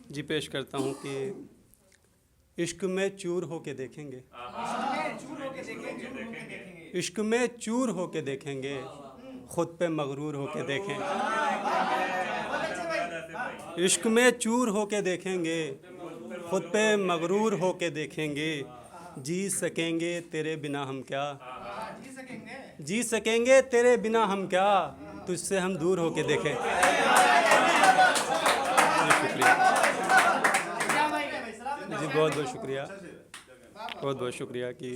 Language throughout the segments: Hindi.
जी पेश करता हूँ कि इश्क में चूर होके देखेंगे, इश्क में चूर होके देखेंगे, खुद पे मगरूर होके देखें। इश्क में चूर होके देखेंगे, खुद पे मगरूर होके देखेंगे। जी सकेंगे तेरे बिना हम क्या, जी सकेंगे तेरे बिना हम क्या, तुझसे हम दूर होके देखें। शुक्रिया जी, बहुत बहुत शुक्रिया, बहुत बहुत शुक्रिया कि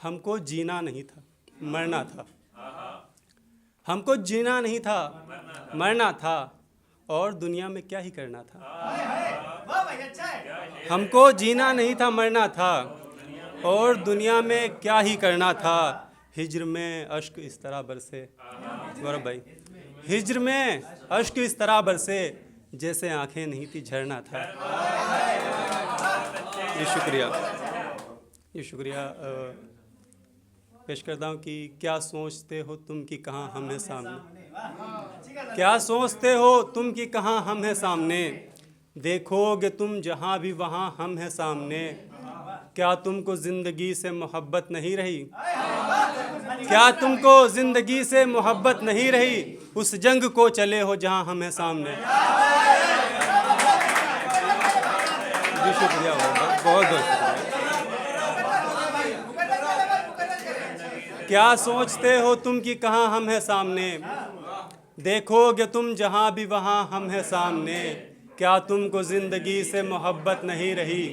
हमको जीना नहीं था, मरना था। हमको जीना नहीं था, मरना था, और दुनिया में क्या ही करना था। हमको जीना नहीं था, मरना था, और दुनिया में क्या ही करना था। हिज्र में अश्क इस तरह बरसे, गौरव भाई, हिज्र में अश्क इस तरह बरसे जैसे आंखें नहीं थी, झरना था। ये शुक्रिया, ये शुक्रिया पेश करता हूँ कि क्या सोचते हो तुम कि कहाँ हम हैं सामने, क्या सोचते हो तुम कि कहाँ हम हैं सामने, देखोगे तुम जहाँ भी वहाँ हम हैं सामने। क्या तुमको ज़िंदगी से मोहब्बत नहीं रही, क्या तुमको ज़िंदगी से मोहब्बत नहीं रही, उस जंग को चले हो जहाँ हम हैं सामने। जी शुक्रिया, बहुत बहुत शुक्रिया। क्या सोचते हो तुम कि कहाँ हम हैं सामने, देखोगे तुम जहाँ भी वहाँ हम हैं सामने। क्या तुमको ज़िंदगी से मोहब्बत नहीं रही,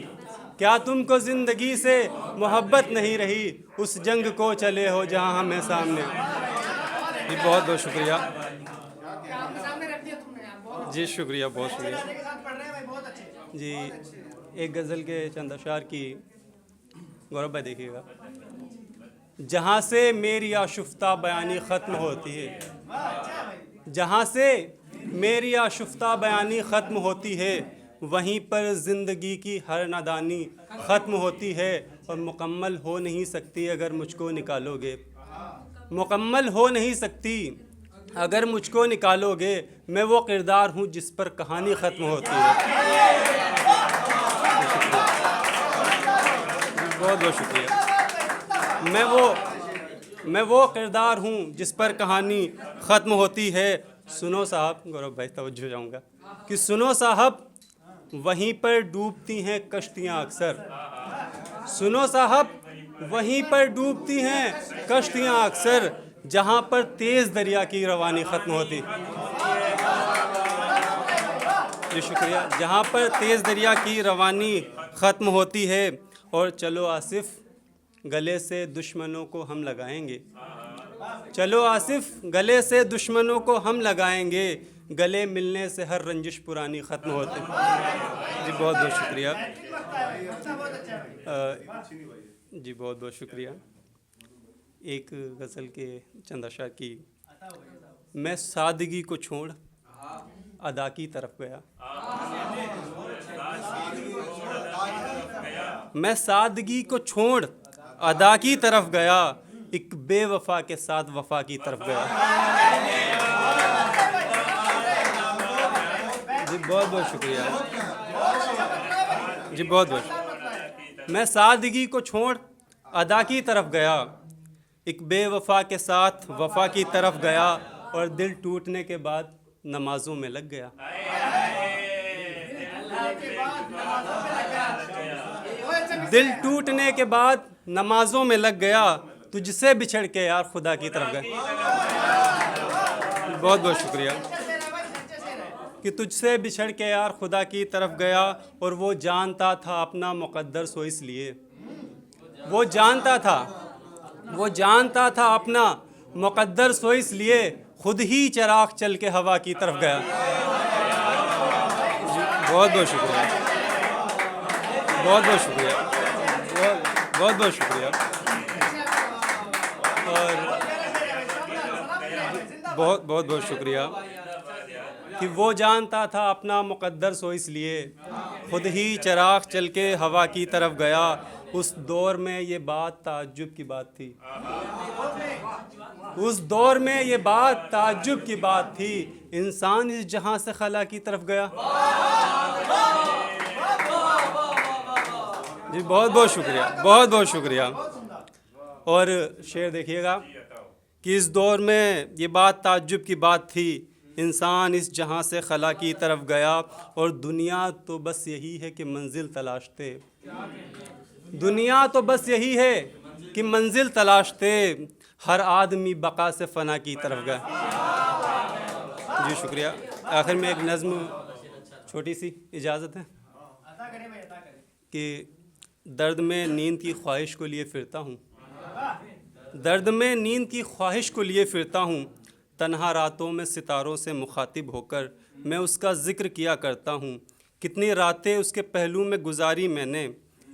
क्या तुमको ज़िंदगी से मोहब्बत नहीं रही, उस जंग को चले हो जहाँ हम हैं सामने। जी बहुत बहुत शुक्रिया, जी शुक्रिया, बहुत शुक्रिया जी। एक गज़ल के चंद अशार की गौरव भाई देखिएगा। जहाँ से मेरी आशुफ्ता बयानी ख़त्म होती है, जहाँ से मेरी आशुफ्ता बयानी ख़त्म होती है, वहीं पर ज़िंदगी की हर नादानी ख़त्म होती है। और मुकम्मल हो नहीं सकती अगर मुझको निकालोगे, मुकम्मल हो नहीं सकती अगर मुझको निकालोगे। मैं वो किरदार हूँ जिस पर कहानी ख़त्म होती है। बहुत बहुत शुक्रिया। मैं वो किरदार हूँ जिस पर कहानी ख़त्म होती है। सुनो साहब, गौरव भाई तवज्जो चाहूँगा कि सुनो साहब, वहीं पर डूबती हैं कश्तियाँ अक्सर। सुनो साहब, वहीं पर डूबती हैं कश्तियाँ अक्सर, जहाँ पर तेज़ दरिया की रवानी ख़त्म होती। जी शुक्रिया। जहाँ पर तेज़ दरिया की रवानी ख़त्म होती है। और चलो आसिफ, गले से दुश्मनों को हम लगाएंगे, चलो आसिफ, गले से दुश्मनों को हम लगाएंगे। गले मिलने से हर रंजिश पुरानी ख़त्म होती। जी बहुत बहुत शुक्रिया, जी बहुत बहुत शुक्रिया। एक गज़ल के चंद अशार की। मैं सादगी को छोड़ अदा की तरफ गया, मैं सादगी को छोड़ अदा की तरफ गया, एक बेवफा के साथ वफा की तरफ गया। जी बहुत बहुत शुक्रिया, जी बहुत बहुत। मैं सादगी को छोड़ अदा की तरफ गया, एक बेवफा के साथ वफा की तरफ गया, और दिल टूटने के बाद नमाजों में लग गया। दिल टूटने के बाद नमाजों में लग गया, तुझसे बिछड़ के यार खुदा की तरफ गए। बहुत बहुत शुक्रिया कि तुझसे बिछड़ के यार खुदा की तरफ गया। और वो जानता था अपना मुक़द्दर सो इसलिए, वो जानता था, वो जानता था अपना मुक़द्दर सो इसलिए, खुद ही चिराग चल के हवा की तरफ गया। बहुत बहुत शुक्रिया, बहुत बहुत शुक्रिया, बहुत बहुत शुक्रिया। और बहुत बहुत बहुत शुक्रिया कि वो जानता था अपना मुक़द्दर सो इसलिए, खुद ही चिराग चल के हवा की तरफ गया। उस दौर में ये बात ताज्जुब की बात थी, उस दौर में ये बात ताज्जुब की बात थी, इंसान इस जहां से खला की तरफ गया। जी बहुत बहुत शुक्रिया, बहुत बहुत शुक्रिया। और शेर देखिएगा कि इस दौर में ये बात ताज्जुब की बात थी, इंसान इस जहां से खला की तरफ गया और दुनिया तो बस यही है कि मंजिल तलाशते, दुनिया तो बस यही है कि मंजिल तलाशते, हर आदमी बका से फना की तरफ गया। जी शुक्रिया। आखिर में एक नज़्म छोटी सी इजाज़त है कि दर्द में नींद की ख्वाहिश को लिए फिरता हूँ, दर्द में नींद की ख्वाहिश को लिए फिरता हूँ, तन्हा रातों में सितारों से मुखातिब होकर मैं उसका ज़िक्र किया करता हूँ। कितनी रातें उसके पहलू में गुजारी मैंने,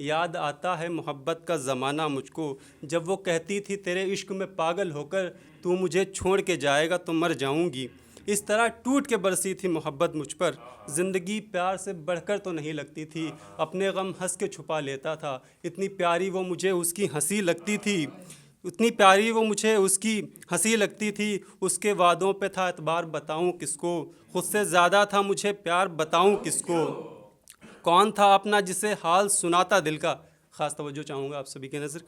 याद आता है मोहब्बत का ज़माना मुझको, जब वो कहती थी तेरे इश्क में पागल होकर तू मुझे छोड़ के जाएगा तो मर जाऊँगी। इस तरह टूट के बरसी थी मोहब्बत मुझ पर, ज़िंदगी प्यार से बढ़कर तो नहीं लगती थी, अपने गम हंस के छुपा लेता था। इतनी प्यारी वो मुझे उसकी हंसी लगती थी, उतनी प्यारी वो मुझे उसकी हंसी लगती थी, उसके वादों पे था एतबार बताऊं किसको, खुद से ज़्यादा था मुझे प्यार बताऊं किसको। कौन था अपना जिसे हाल सुनाता दिल का, ख़ास तवज्जो चाहूँगा आप सभी के नज़र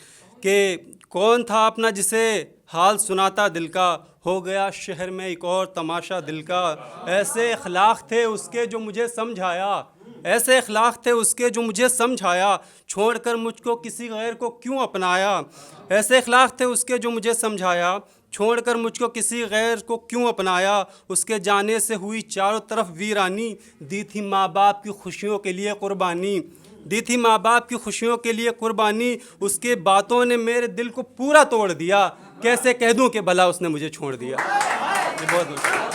कि कौन था अपना जिसे हाल सुनाता दिल का, हो गया शहर में एक और तमाशा दिल का। ऐसे अखलाक थे उसके जो मुझे समझाया, ऐसे अखलाक थे उसके जो मुझे समझाया, छोड़कर मुझको किसी गैर को क्यों अपनाया। ऐसे अखलाक थे उसके जो मुझे समझाया, छोड़कर मुझको किसी गैर को क्यों अपनाया। उसके जाने से हुई चारों तरफ वीरानी, दी थी माँ बाप की खुशियों के लिए कुर्बानी, दी थी माँ बाप की खुशियों के लिए कुर्बानी। उसके बातों ने मेरे दिल को पूरा तोड़ दिया, कैसे कह दूं कि भला उसने मुझे छोड़ दिया। ये बहुत